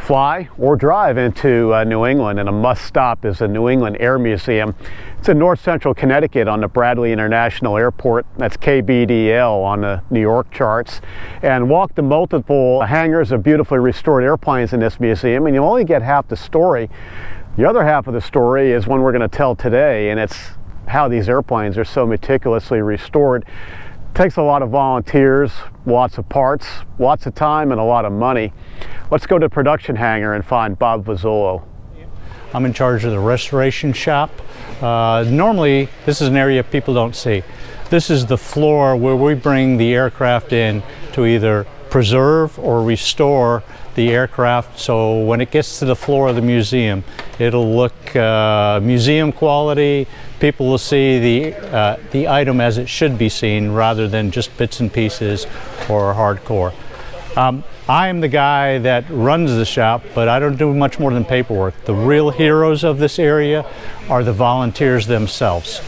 Fly or drive into New England, and a must stop is the New England Air Museum. It's in north central Connecticut on the Bradley International Airport. That's KBDL on the New York charts. And walk the multiple hangars of beautifully restored airplanes in this museum, and you'll only get half the story. The other half of the story is one we're going to tell today, and it's how these airplanes are so meticulously restored. It takes a lot of volunteers, lots of parts, lots of time, and a lot of money. Let's go to the production hangar and find Bob Vozzola. I'm in charge of the restoration shop. Normally, this is an area people don't see. This is the floor where we bring the aircraft in to either preserve or restore the aircraft, so when it gets to the floor of the museum, it'll look museum quality. People will see the item as it should be seen rather than just bits and pieces or hardcore. I am the guy that runs the shop, but I don't do much more than paperwork. The real heroes of this area are the volunteers themselves.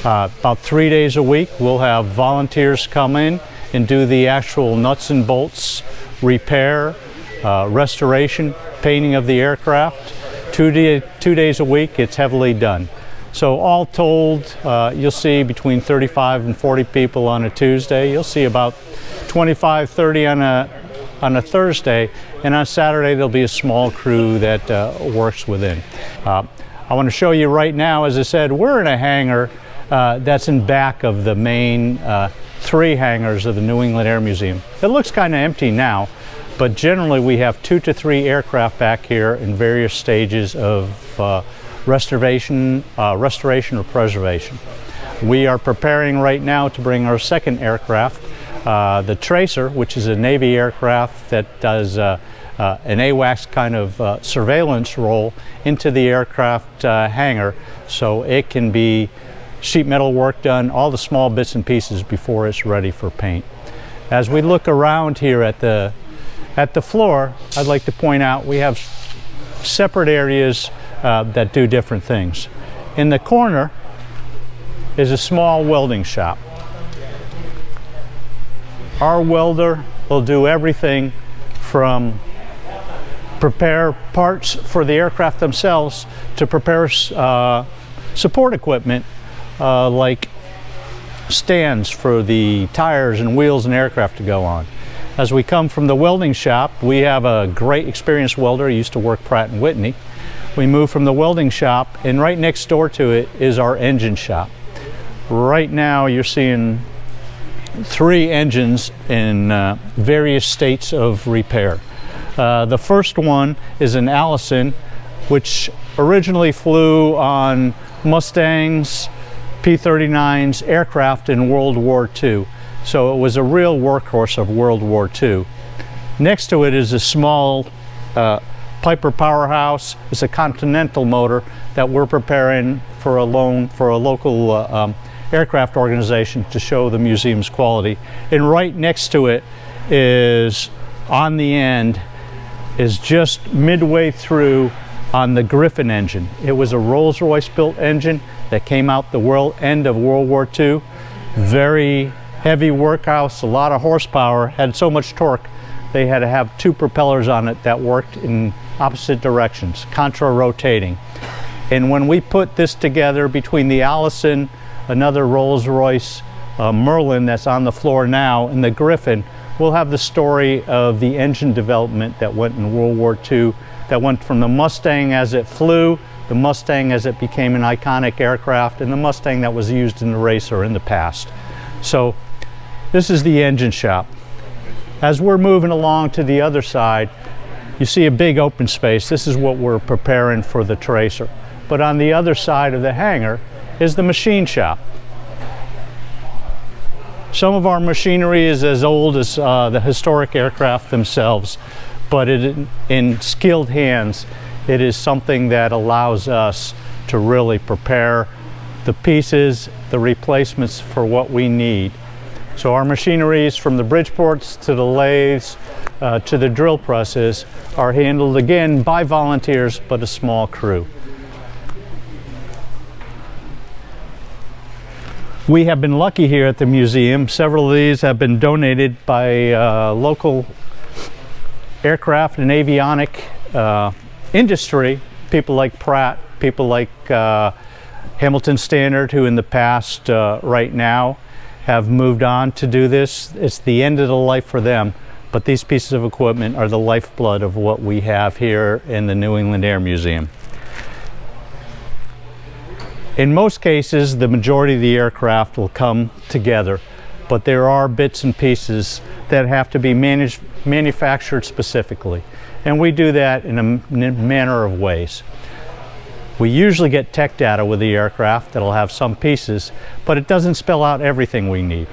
About 3 days a week, we'll have volunteers come in and do the actual nuts and bolts repair, restoration, painting of the aircraft. 2 days a week, it's heavily done. So all told, you'll see between 35 and 40 people on a Tuesday. You'll see about 25, 30 on a Thursday, and on Saturday there'll be a small crew that works within. I want to show you right now, as I said, we're in a hangar that's in back of the main 3 hangars of the New England Air Museum. It looks kind of empty now, but generally we have 2 to 3 aircraft back here in various stages of restoration or preservation. We are preparing right now to bring our second aircraft, the Tracer, which is a Navy aircraft that does an AWACS kind of surveillance role, into the aircraft hangar, so it can be sheet metal work done, all the small bits and pieces before it's ready for paint. As we look around here at the floor, I'd like to point out we have separate areas that do different things. In the corner is a small welding shop. Our welder will do everything from prepare parts for the aircraft themselves to prepare support equipment like stands for the tires and wheels and aircraft to go on. As we come from the welding shop, we have a great experienced welder. He used to work Pratt & Whitney. We move from the welding shop, and right next door to it is our engine shop. Right now you're seeing 3 engines in various states of repair. The first one is an Allison, which originally flew on Mustangs, P-39s aircraft in World War II. So it was a real workhorse of World War II. Next to it is a small Piper powerhouse. It's a Continental motor that we're preparing for a loan for a local aircraft organization to show the museum's quality. And right next to it is, on the end, is just midway through on the Griffin engine. It was a Rolls-Royce built engine that came out the end of World War II. Very heavy workhouse, a lot of horsepower, had so much torque they had to have 2 propellers on it that worked in opposite directions, contra-rotating. And when we put this together between the Allison, another Rolls-Royce Merlin that's on the floor now, and the Griffin, we'll have the story of the engine development that went in World War II, that went from the Mustang as it flew, the Mustang as it became an iconic aircraft, and the Mustang that was used in the racer in the past. So this is the engine shop. As we're moving along to the other side, you see a big open space. This is what we're preparing for the Tracer. But on the other side of the hangar is the machine shop. Some of our machinery is as old as the historic aircraft themselves, but in skilled hands, it is something that allows us to really prepare the pieces, the replacements for what we need. So our machineries, from the Bridgeports to the lathes to the drill presses, are handled again by volunteers, but a small crew. We have been lucky here at the museum. Several of these have been donated by local aircraft and avionic industry, people like Pratt, people like Hamilton Standard, who in the past, right now, have moved on to do this. It's the end of the life for them, but these pieces of equipment are the lifeblood of what we have here in the New England Air Museum. In most cases, the majority of the aircraft will come together, but there are bits and pieces that have to be manufactured specifically. And we do that in a manner of ways. We usually get tech data with the aircraft that'll have some pieces, but it doesn't spell out everything we need.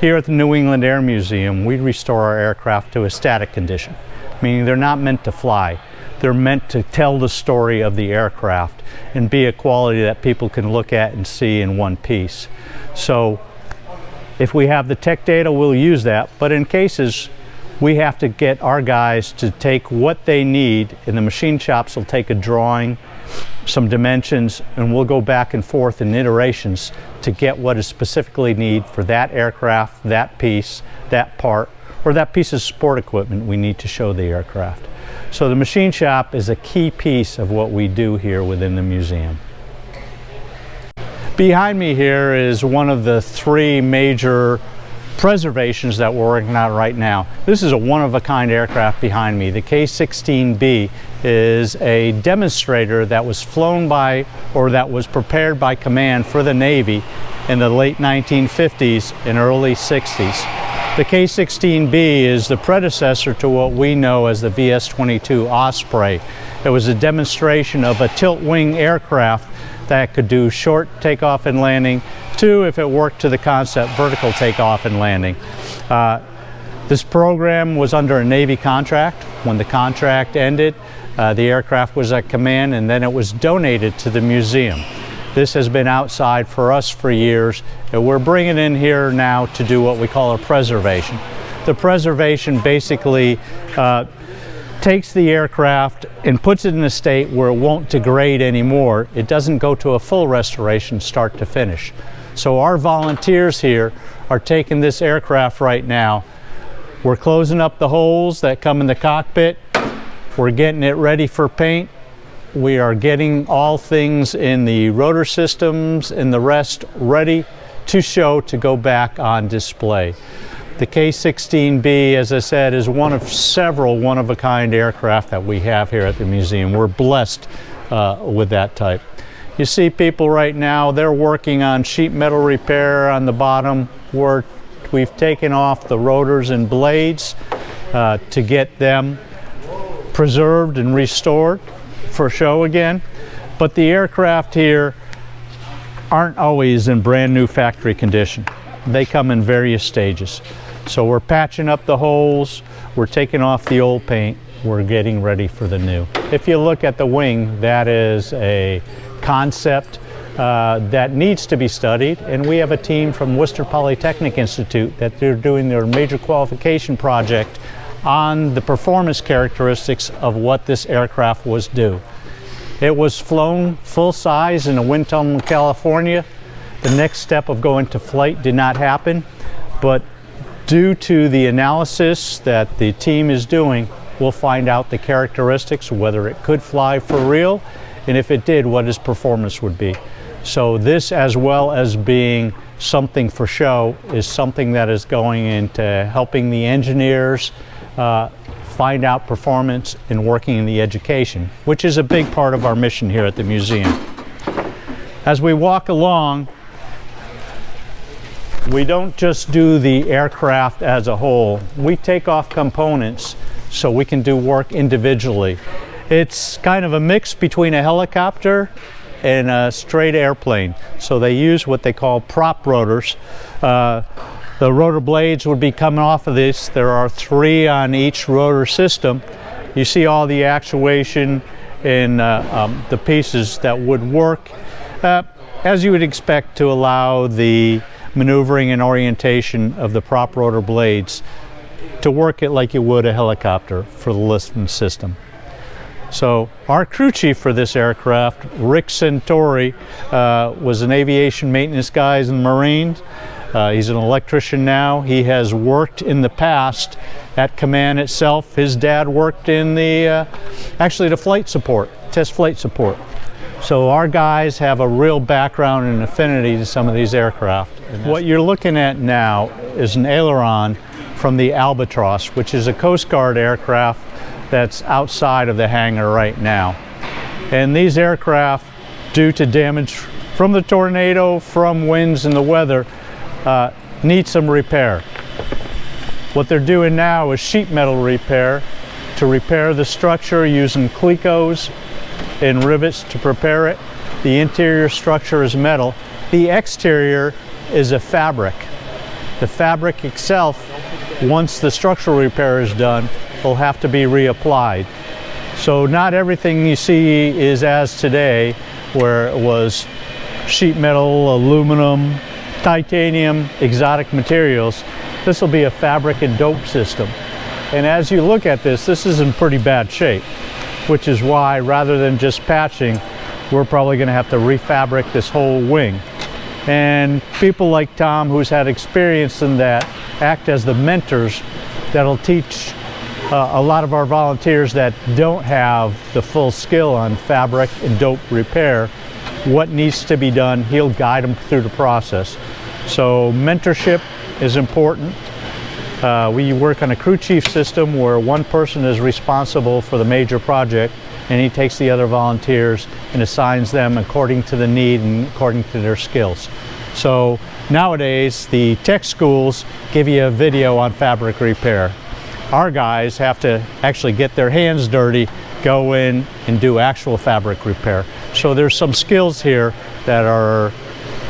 Here at the New England Air Museum, we restore our aircraft to a static condition, meaning they're not meant to fly. They're meant to tell the story of the aircraft and be a quality that people can look at and see in one piece. So if we have the tech data, we'll use that, but in cases we have to get our guys to take what they need, and the machine shops will take a drawing, some dimensions, and we'll go back and forth in iterations to get what is specifically needed for that aircraft, that piece, that part, or that piece of support equipment we need to show the aircraft. So the machine shop is a key piece of what we do here within the museum. Behind me here is one of the three major preservations that we're working on right now. This is a one-of-a-kind aircraft behind me. The K-16B is a demonstrator that was flown by, or that was prepared by command for the Navy in the late 1950s and early 60s. The K-16B is the predecessor to what we know as the VS-22 Osprey. It was a demonstration of a tilt-wing aircraft that could do short takeoff and landing, to, if it worked to the concept, vertical takeoff and landing. This program was under a Navy contract. When the contract ended, the aircraft was at command, and then it was donated to the museum. This has been outside for us for years, and we're bringing it in here now to do what we call a preservation. The preservation basically takes the aircraft and puts it in a state where it won't degrade anymore. It doesn't go to a full restoration start to finish. So our volunteers here are taking this aircraft right now. We're closing up the holes that come in the cockpit. We're getting it ready for paint. We are getting all things in the rotor systems and the rest ready to show, to go back on display. The K-16B, as I said, is one of several one-of-a-kind aircraft that we have here at the museum. We're blessed with that type. You see people right now, they're working on sheet metal repair on the bottom. We've taken off the rotors and blades to get them preserved and restored for show again. But the aircraft here aren't always in brand new factory condition. They come in various stages. So we're patching up the holes, we're taking off the old paint, we're getting ready for the new. If you look at the wing, that is a concept that needs to be studied, and we have a team from Worcester Polytechnic Institute that they're doing their major qualification project on the performance characteristics of what this aircraft was due. It was flown full size in a wind tunnel in California. The next step of going to flight did not happen, but due to the analysis that the team is doing, we'll find out the characteristics, whether it could fly for real, and if it did, what its performance would be. So this, as well as being something for show, is something that is going into helping the engineers find out performance and working in the education, which is a big part of our mission here at the museum. As we walk along, we don't just do the aircraft as a whole. We take off components so we can do work individually. It's kind of a mix between a helicopter and a straight airplane. So they use what they call prop rotors. The rotor blades would be coming off of this. There are 3 on each rotor system. You see all the actuation and the pieces that would work as you would expect to allow the maneuvering and orientation of the prop rotor blades to work it like you would a helicopter for the listening system. So our crew chief for this aircraft, Rick Centauri, was an aviation maintenance guy in the Marines. He's an electrician now. He has worked in the past at Command itself. His dad worked in the, actually the flight support, test flight support. So our guys have a real background and affinity to some of these aircraft. What you're looking at now is an aileron from the Albatross, which is a Coast Guard aircraft that's outside of the hangar right now. And these aircraft, due to damage from the tornado, from winds and the weather, need some repair. What they're doing now is sheet metal repair to repair the structure using clecos and rivets to prepare it. The interior structure is metal. The exterior is a fabric. The fabric itself, once the structural repair is done, will have to be reapplied. So not everything you see is as today, where it was sheet metal, aluminum, titanium, exotic materials. This will be a fabric and dope system. And as you look at this, this is in pretty bad shape, which is why, rather than just patching, we're probably going to have to refabric this whole wing. And people like Tom, who's had experience in that, act as the mentors that'll teach a lot of our volunteers that don't have the full skill on fabric and dope repair what needs to be done. He'll guide them through the process. So mentorship is important. We work on a crew chief system where one person is responsible for the major project, and he takes the other volunteers and assigns them according to the need and according to their skills. So nowadays the tech schools give you a video on fabric repair. Our guys have to actually get their hands dirty, go in and do actual fabric repair. So there's some skills here that are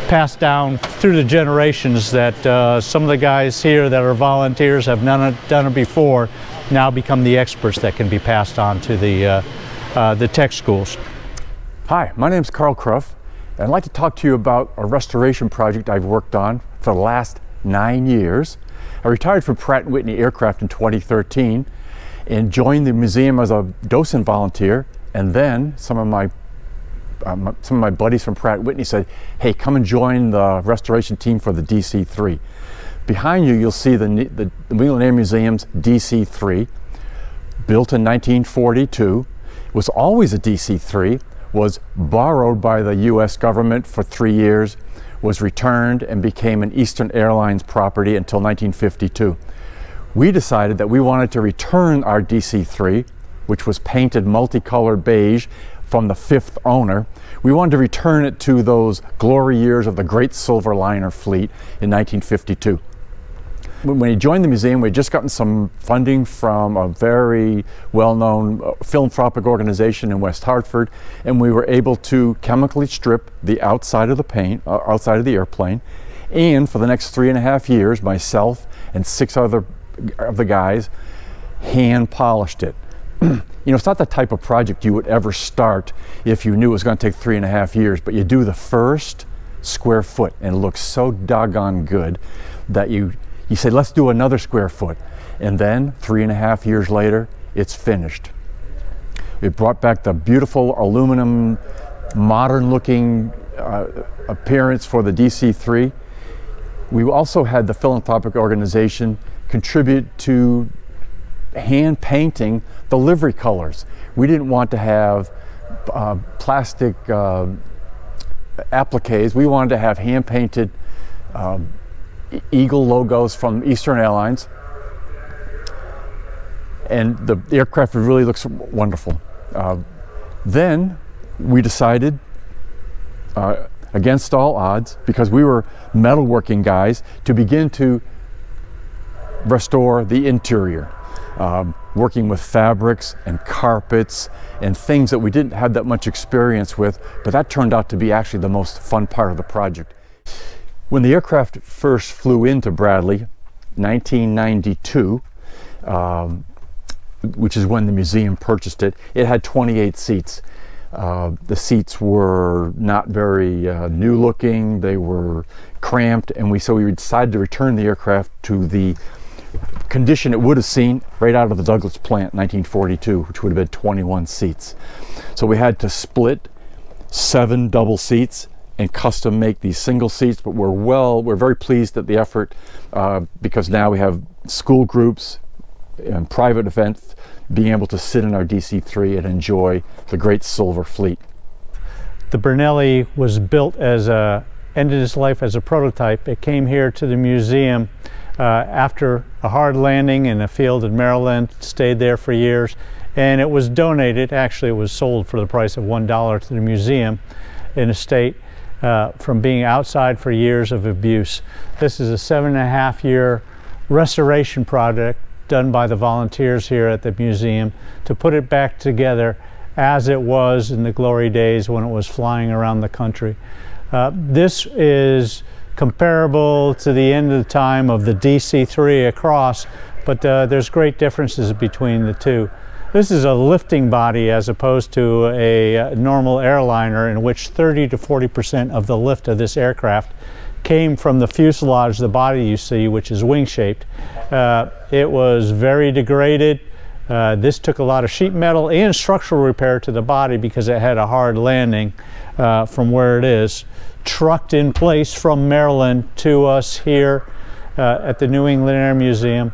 passed down through the generations that some of the guys here that are volunteers have done it before, now become the experts that can be passed on to the tech schools. Hi, my name is Carl Cruff, and I'd like to talk to you about a restoration project I've worked on for the last 9 years. I retired from Pratt & Whitney Aircraft in 2013 and joined the museum as a docent volunteer, and then some of my buddies from Pratt & Whitney said, hey, come and join the restoration team for the DC-3. Behind you, you'll see the New England Air Museum's DC-3, built in 1942, was always a DC-3, was borrowed by the US government for 3 years, was returned and became an Eastern Airlines property until 1952. We decided that we wanted to return our DC-3, which was painted multicolored beige from the 5th owner. We wanted to return it to those glory years of the great Silverliner fleet in 1952. When he joined the museum, we had just gotten some funding from a very well-known philanthropic organization in West Hartford, and we were able to chemically strip the outside of the paint, outside of the airplane, and for the next 3.5 years, myself and 6 other of the guys hand polished it. You know, it's not the type of project you would ever start if you knew it was going to take 3.5 years, but you do the first square foot and it looks so doggone good that you say, let's do another square foot. And then 3.5 years later, it's finished. We brought back the beautiful aluminum, modern looking appearance for the DC-3. We also had the philanthropic organization contribute to hand painting the livery colors. We didn't want to have plastic appliques. We wanted to have hand painted Eagle logos from Eastern Airlines, and the aircraft really looks wonderful. Then we decided, against all odds, because we were metalworking guys, to begin to restore the interior, working with fabrics and carpets and things that we didn't have that much experience with, but that turned out to be actually the most fun part of the project. When the aircraft first flew into Bradley, 1992, which is when the museum purchased it, it had 28 seats. The seats were not very new looking, they were cramped, and so we decided to return the aircraft to the condition it would have seen right out of the Douglas plant in 1942, which would have been 21 seats. So we had to split 7 double seats and custom make these single seats, but we're very pleased at the effort because now we have school groups and private events being able to sit in our DC-3 and enjoy the great silver fleet. The Brunelli was built ended its life as a prototype. It came here to the museum after a hard landing in a field in Maryland, stayed there for years, and it was donated. Actually, it was sold for the price of $1 to the museum in a state from being outside for years of abuse. This is a 7.5-year restoration project done by the volunteers here at the museum to put it back together as it was in the glory days when it was flying around the country. This is comparable to the end of the time of the DC-3 across, but there's great differences between the two. This is a lifting body as opposed to a normal airliner, in which 30 to 40% of the lift of this aircraft came from the fuselage, the body you see, which is wing-shaped. It was very degraded. This took a lot of sheet metal and structural repair to the body because it had a hard landing from where it is. Trucked in place from Maryland to us here at the New England Air Museum.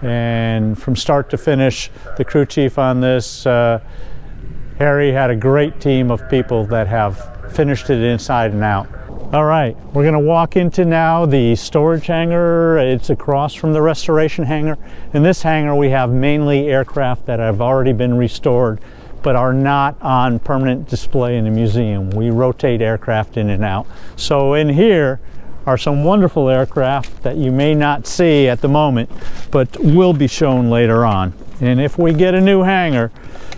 And from start to finish, the crew chief on this, Harry, had a great team of people that have finished it inside and out. All right, we're going to walk into now the storage hangar. It's across from the restoration hangar. In this hangar we have mainly aircraft that have already been restored but are not on permanent display in the museum. We rotate aircraft in and out. So in here are some wonderful aircraft that you may not see at the moment but will be shown later on. And if we get a new hangar,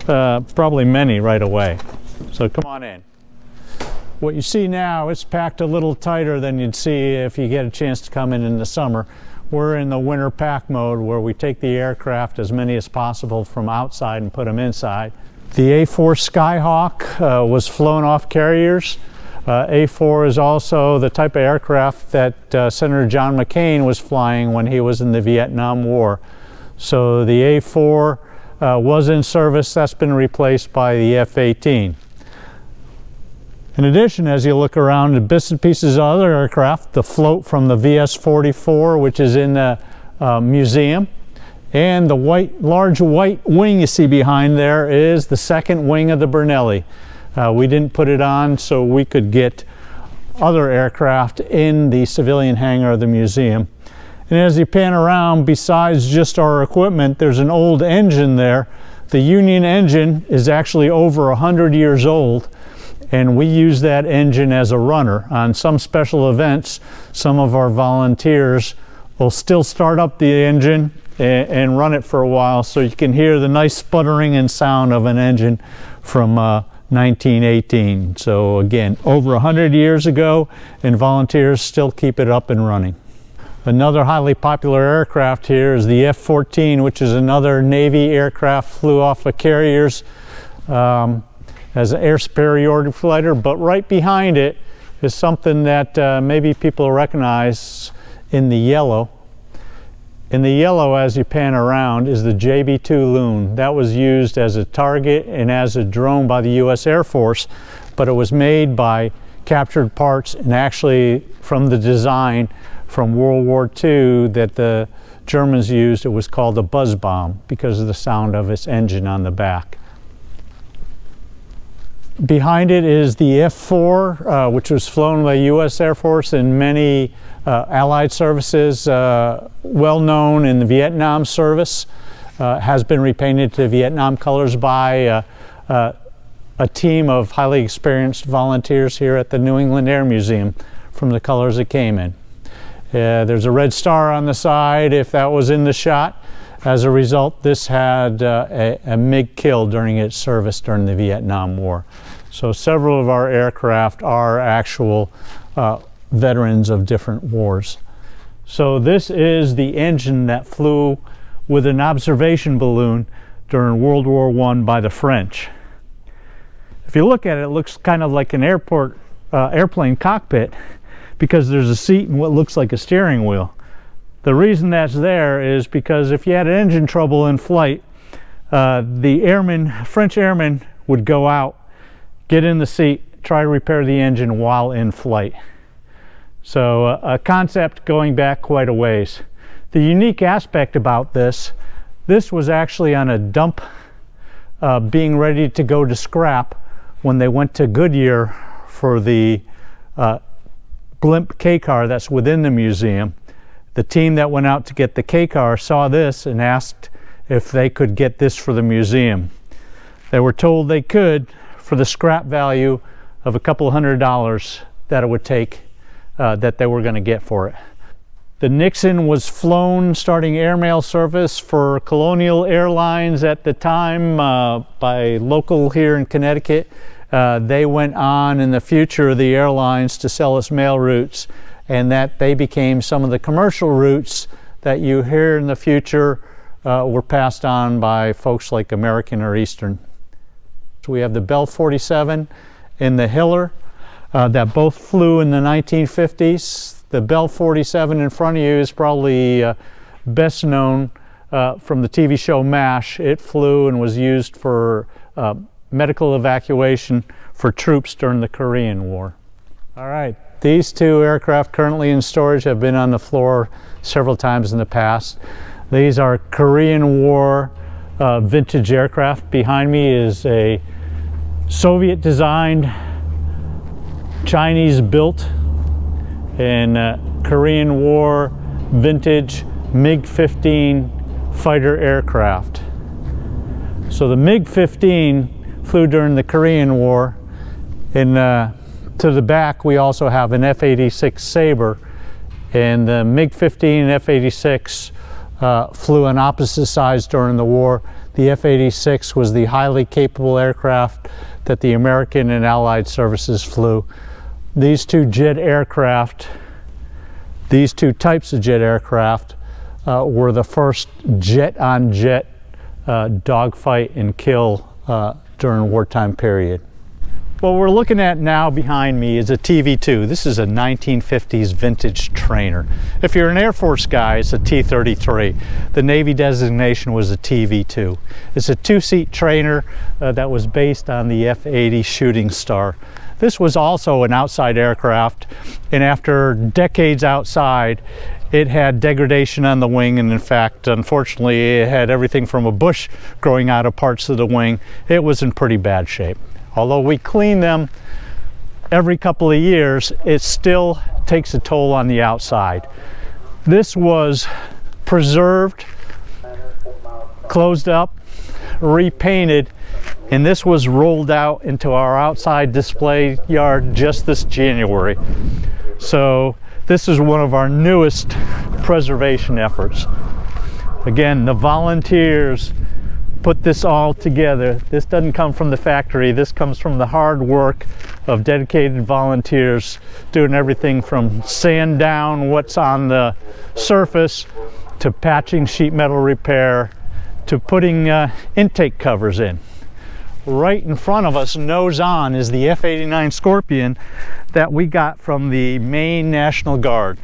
probably many right away. So come on in. What you see now, it's packed a little tighter than you'd see if you get a chance to come in the summer. We're in the winter pack mode where we take the aircraft, as many as possible, from outside and put them inside. The A4 Skyhawk was flown off carriers. A4 is also the type of aircraft that Senator John McCain was flying when he was in the Vietnam War. So the A4 was in service. That's been replaced by the F-18. In addition, as you look around at bits and pieces of other aircraft, the float from the VS-44, which is in the museum, and the large white wing you see behind there is the second wing of the Brunelli. We didn't put it on so we could get other aircraft in the civilian hangar of the museum. And as you pan around, besides just our equipment, there's an old engine there. The Union engine is actually over 100 years old. And we use that engine as a runner. On some special events, some of our volunteers will still start up the engine and run it for a while so you can hear the nice sputtering and sound of an engine from 1918. So again, over 100 years ago, and volunteers still keep it up and running. Another highly popular aircraft here is the F-14, which is another Navy aircraft, flew off of carriers. As an air superiority fighter, but right behind it is something that maybe people recognize in the yellow. In the yellow, as you pan around, is the JB-2 Loon. That was used as a target and as a drone by the U.S. Air Force, but it was made by captured parts and actually from the design from World War II that the Germans used. It was called a buzz bomb because of the sound of its engine on the back. Behind it is the F-4, which was flown by the U.S. Air Force and many Allied services, well known in the Vietnam service, has been repainted to Vietnam colors by a team of highly experienced volunteers here at the New England Air Museum from the colors it came in. There's a red star on the side if that was in the shot. As a result, this had a MiG kill during its service during the Vietnam War. So several of our aircraft are actual veterans of different wars. So this is the engine that flew with an observation balloon during World War I by the French. If you look at it, it looks kind of like an airplane cockpit because there's a seat and what looks like a steering wheel. The reason that's there is because if you had engine trouble in flight, the French airmen would go out, get in the seat, try to repair the engine while in flight. So a concept going back quite a ways. The unique aspect about this was actually on a dump being ready to go to scrap when they went to Goodyear for the blimp K-car that's within the museum. The team that went out to get the K-car saw this and asked if they could get this for the museum. They were told they could for the scrap value of a couple $100 that it would take, that they were going to get for it. The Nixon was flown starting airmail service for Colonial Airlines at the time by local here in Connecticut. They went on in the future of the airlines to sell us mail routes, and that they became some of the commercial routes that you hear in the future were passed on by folks like American or Eastern. So we have the Bell 47 and the Hiller that both flew in the 1950s. The Bell 47 in front of you is probably best known from the TV show MASH. It flew and was used for medical evacuation for troops during the Korean War. All right, these two aircraft currently in storage have been on the floor several times in the past. These are Korean War vintage aircraft. Behind me is a Soviet designed, Chinese built, and Korean War vintage MiG-15 fighter aircraft. So the MiG-15 flew during the Korean War, and to the back we also have an F-86 Sabre, and the MiG-15 and F-86 flew on opposite sides during the war. The F-86 was the highly capable aircraft that the American and Allied services flew. These two jet aircraft, these two types of jet aircraft were the first jet-on-jet dogfight and kill during wartime period. What we're looking at now behind me is a TV-2. This is a 1950s vintage trainer. If you're an Air Force guy, it's a T-33. The Navy designation was a TV-2. It's a two-seat trainer that was based on the F-80 Shooting Star. This was also an outside aircraft, and after decades outside, it had degradation on the wing, and in fact, unfortunately, it had everything from a bush growing out of parts of the wing. It was in pretty bad shape. Although we clean them every couple of years, it still takes a toll on the outside. This was preserved, closed up, repainted, and this was rolled out into our outside display yard just this January. So this is one of our newest preservation efforts. Again, the volunteers put this all together. This doesn't come from the factory. This comes from the hard work of dedicated volunteers doing everything from sand down what's on the surface to patching sheet metal repair to putting intake covers in. Right in front of us, nose on, is the F-89 Scorpion that we got from the Maine National Guard.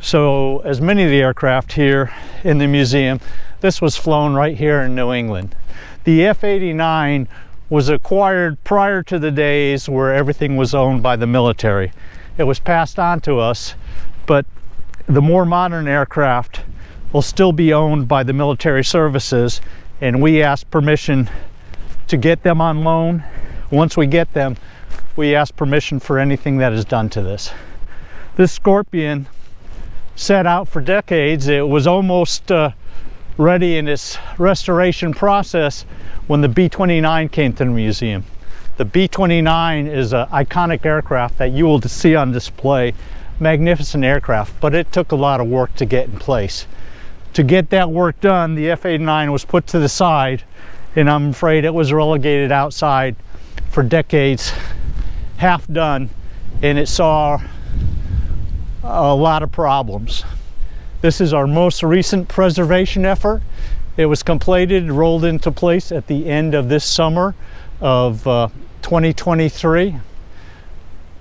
So as many of the aircraft here in the museum, this was flown right here in New England. The F-89 was acquired prior to the days where everything was owned by the military. It was passed on to us, but the more modern aircraft will still be owned by the military services, and we asked permission to get them on loan. Once we get them, we ask permission for anything that is done to this. This Scorpion set out for decades. It was almost ready in its restoration process when the B-29 came to the museum. The B-29 is an iconic aircraft that you will see on display. Magnificent aircraft, but it took a lot of work to get in place. To get that work done, the F-89 was put to the side, and I'm afraid it was relegated outside for decades, half done, and it saw a lot of problems. This is our most recent preservation effort. It was completed, rolled into place at the end of this summer of 2023.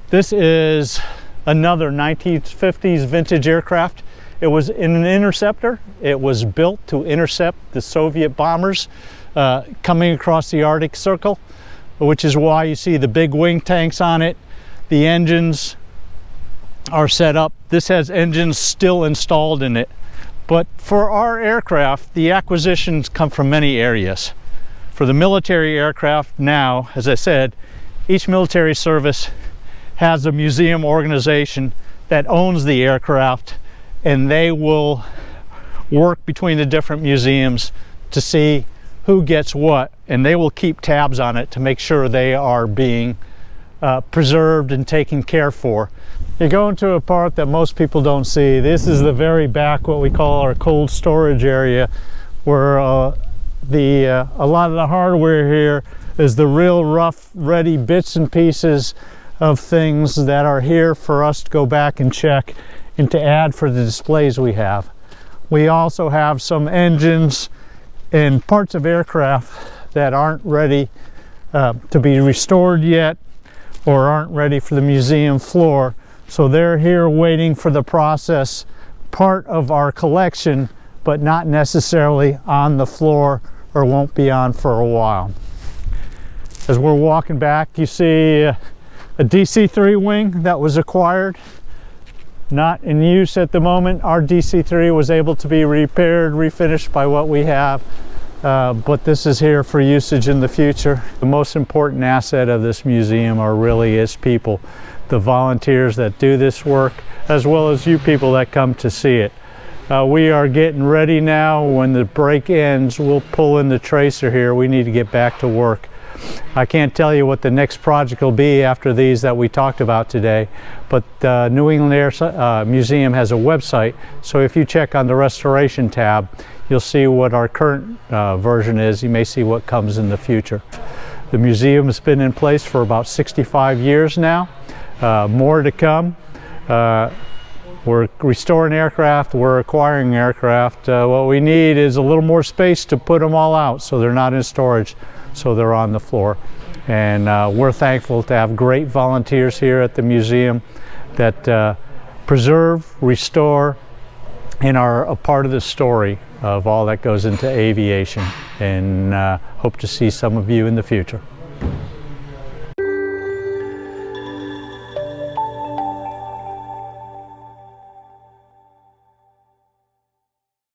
This is another 1950s vintage aircraft. It was in an interceptor. It was built to intercept the Soviet bombers coming across the Arctic Circle. which is why you see the big wing tanks on it. The engines are set up. This has engines still installed in it. But for our aircraft, the acquisitions come from many areas. For the military aircraft now, as I said, each military service has a museum organization that owns the aircraft, and they will work between the different museums to see who gets what, and they will keep tabs on it to make sure they are being preserved and taken care for. You go into a part that most people don't see. This is the very back, what we call our cold storage area, where a lot of the hardware here is the real rough, ready bits and pieces of things that are here for us to go back and check and to add for the displays we have. We also have some engines and parts of aircraft that aren't ready to be restored yet, or aren't ready for the museum floor. So they're here waiting for the process, part of our collection, but not necessarily on the floor, or won't be on for a while. As we're walking back, you see a DC-3 wing that was acquired, not in use at the moment. Our DC-3 was able to be repaired, refinished by what we have, but this is here for usage in the future. The most important asset of this museum are really its people, the volunteers that do this work, as well as you people that come to see it. We are getting ready now. When the break ends, we'll pull in the tracer here. We need to get back to work. I can't tell you what the next project will be after these that we talked about today, but New England Air Museum has a website, so if you check on the restoration tab, you'll see what our current version is. You may see what comes in the future. The museum has been in place for about 65 years now. More to come. We're restoring aircraft, we're acquiring aircraft. What we need is a little more space to put them all out so they're not in storage, so they're on the floor. And we're thankful to have great volunteers here at the museum that preserve, restore, and are a part of the story of all that goes into aviation. And hope to see some of you in the future.